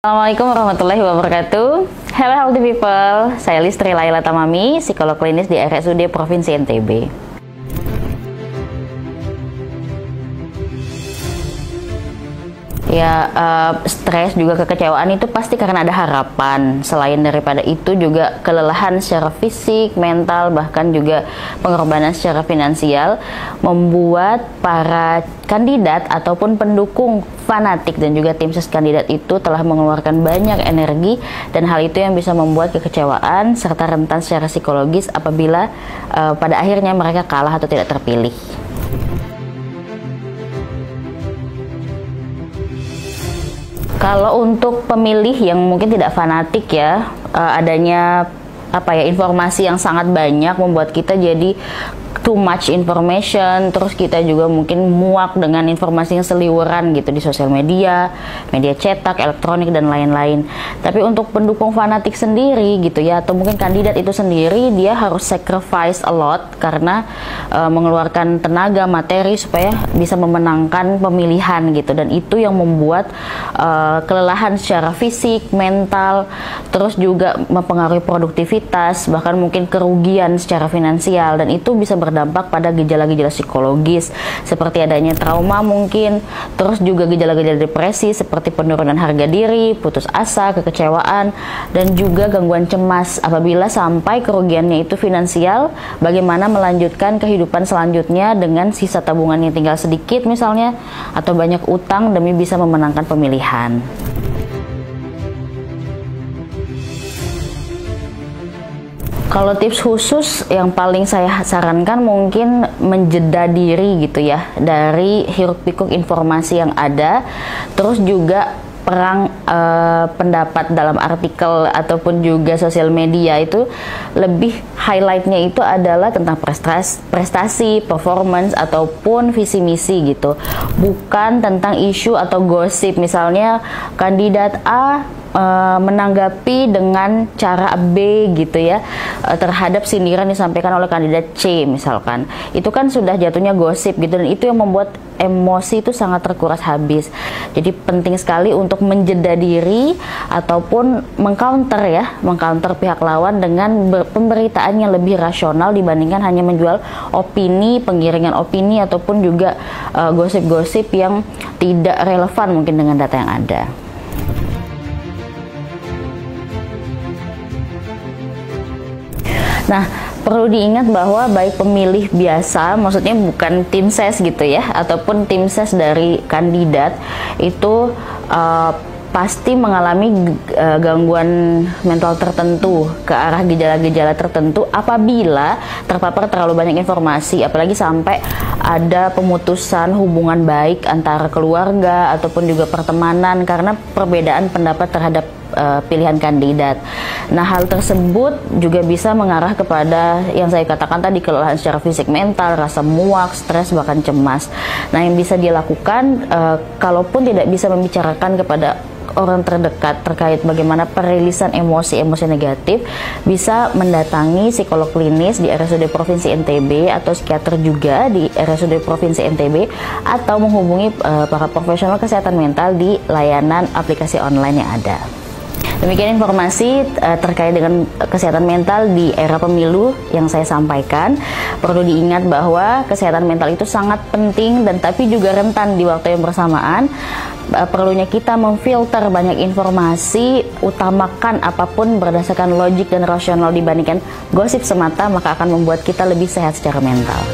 Assalamualaikum warahmatullahi wabarakatuh. Hello healthy people, saya Listri Laila Tamami, psikolog klinis di RSUD Provinsi NTB. Ya, stres juga kekecewaan itu pasti karena ada harapan. Selain daripada itu juga kelelahan secara fisik, mental, bahkan juga pengorbanan secara finansial membuat para kandidat ataupun pendukung fanatik dan juga tim ses kandidat itu telah mengeluarkan banyak energi, dan hal itu yang bisa membuat kekecewaan serta rentan secara psikologis apabila pada akhirnya mereka kalah atau tidak terpilih. Kalau untuk pemilih yang mungkin tidak fanatik ya, adanya informasi yang sangat banyak membuat kita jadi too much information, terus kita juga mungkin muak dengan informasi yang seliweran gitu di sosial media, media cetak, elektronik dan lain-lain. Tapi untuk pendukung fanatik sendiri gitu ya, atau mungkin kandidat itu sendiri, dia harus sacrifice a lot karena mengeluarkan tenaga, materi supaya bisa memenangkan pemilihan gitu, dan itu yang membuat kelelahan secara fisik, mental, terus juga mempengaruhi produktivitas, bahkan mungkin kerugian secara finansial, dan itu bisa berdampak pada gejala-gejala psikologis seperti adanya trauma mungkin, terus juga gejala-gejala depresi seperti penurunan harga diri, putus asa, kekecewaan, dan juga gangguan cemas. Apabila sampai kerugiannya itu finansial, bagaimana melanjutkan kehidupan selanjutnya dengan sisa tabungan yang tinggal sedikit misalnya, atau banyak utang demi bisa memenangkan pemilihan. Kalau tips khusus yang paling saya sarankan mungkin menjeda diri gitu ya dari hiruk-pikuk informasi yang ada, terus juga perang pendapat dalam artikel ataupun juga sosial media itu lebih highlightnya itu adalah tentang prestasi, performance ataupun visi misi gitu, bukan tentang isu atau gosip. Misalnya kandidat A menanggapi dengan cara B gitu ya terhadap sindiran disampaikan oleh kandidat C misalkan, itu kan sudah jatuhnya gosip gitu, dan itu yang membuat emosi itu sangat terkuras habis. Jadi penting sekali untuk menjeda diri ataupun mengcounter pihak lawan dengan pemberitaan yang lebih rasional dibandingkan hanya menjual opini, penggiringan opini ataupun juga gosip-gosip yang tidak relevan mungkin dengan data yang ada. Nah, perlu diingat bahwa baik pemilih biasa, maksudnya bukan tim ses gitu ya, ataupun tim ses dari kandidat itu pasti mengalami gangguan mental tertentu ke arah gejala-gejala tertentu apabila terpapar terlalu banyak informasi, apalagi sampai ada pemutusan hubungan baik antara keluarga ataupun juga pertemanan karena perbedaan pendapat terhadap pilihan kandidat. Nah, hal tersebut juga bisa mengarah kepada yang saya katakan tadi, kelelahan secara fisik, mental, rasa muak, stres, bahkan cemas. Nah, yang bisa dilakukan kalaupun tidak bisa membicarakan kepada orang terdekat terkait bagaimana perilisan emosi-emosi negatif, bisa mendatangi psikolog klinis di RSUD Provinsi NTB atau psikiater juga di RSUD Provinsi NTB, atau menghubungi para profesional kesehatan mental di layanan aplikasi online yang ada. Demikian informasi terkait dengan kesehatan mental di era pemilu yang saya sampaikan. Perlu diingat bahwa kesehatan mental itu sangat penting dan tapi juga rentan di waktu yang bersamaan. Perlunya kita memfilter banyak informasi, utamakan apapun berdasarkan logik dan rasional dibandingkan gosip semata, maka akan membuat kita lebih sehat secara mental.